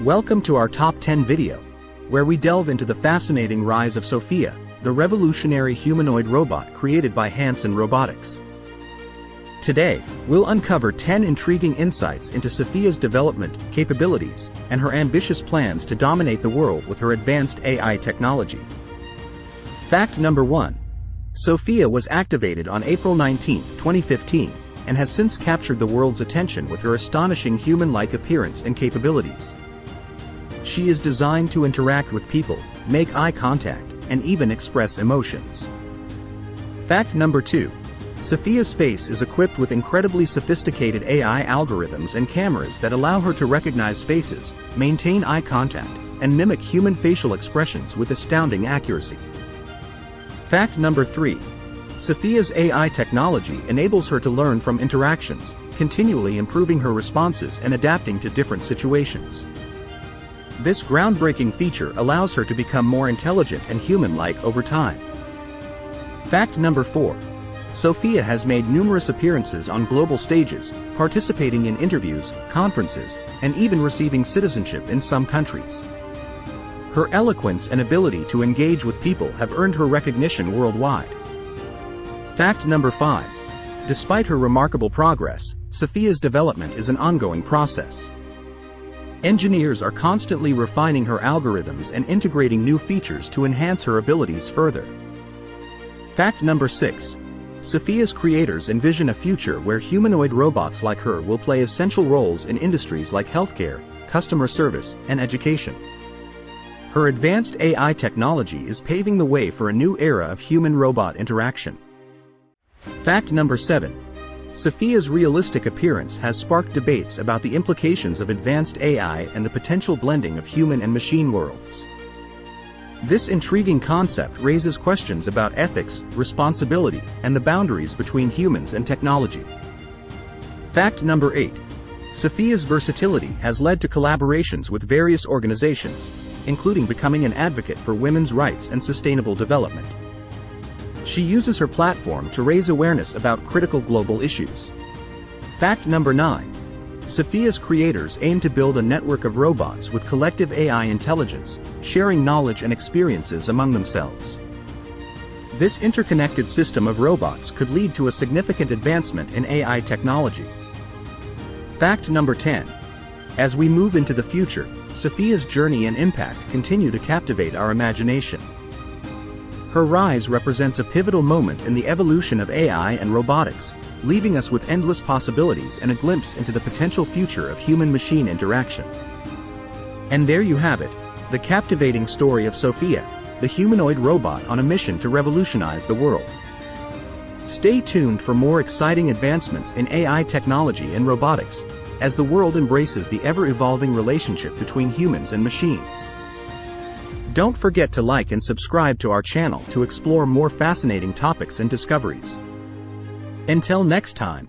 Welcome to our top 10 video, where we delve into the fascinating rise of Sophia, the revolutionary humanoid robot created by Hanson Robotics. Today, we'll uncover 10 intriguing insights into Sophia's development, capabilities, and her ambitious plans to dominate the world with her advanced AI technology. Fact number 1. Sophia was activated on April 19, 2015, and has since captured the world's attention with her astonishing human-like appearance and capabilities. She is designed to interact with people, make eye contact, and even express emotions. Fact number 2. Sophia's face is equipped with incredibly sophisticated AI algorithms and cameras that allow her to recognize faces, maintain eye contact, and mimic human facial expressions with astounding accuracy. Fact number 3. Sophia's AI technology enables her to learn from interactions, continually improving her responses and adapting to different situations. This groundbreaking feature allows her to become more intelligent and human-like over time. Fact number 4. Sophia has made numerous appearances on global stages, participating in interviews, conferences, and even receiving citizenship in some countries. Her eloquence and ability to engage with people have earned her recognition worldwide. Fact number 5. Despite her remarkable progress, Sophia's development is an ongoing process. Engineers are constantly refining her algorithms and integrating new features to enhance her abilities further. Fact number 6. Sophia's creators envision a future where humanoid robots like her will play essential roles in industries like healthcare, customer service, and education. Her advanced AI technology is paving the way for a new era of human-robot interaction. Fact number 7. Sophia's realistic appearance has sparked debates about the implications of advanced AI and the potential blending of human and machine worlds. This intriguing concept raises questions about ethics, responsibility, and the boundaries between humans and technology. Fact number 8. Sophia's versatility has led to collaborations with various organizations, including becoming an advocate for women's rights and sustainable development. She uses her platform to raise awareness about critical global issues. Fact number 9. Sophia's creators aim to build a network of robots with collective AI intelligence, sharing knowledge and experiences among themselves. This interconnected system of robots could lead to a significant advancement in AI technology. Fact number 10. As we move into the future, Sophia's journey and impact continue to captivate our imagination. Her rise represents a pivotal moment in the evolution of AI and robotics, leaving us with endless possibilities and a glimpse into the potential future of human-machine interaction. And there you have it, the captivating story of Sophia, the humanoid robot on a mission to revolutionize the world. Stay tuned for more exciting advancements in AI technology and robotics, as the world embraces the ever-evolving relationship between humans and machines. Don't forget to like and subscribe to our channel to explore more fascinating topics and discoveries. Until next time.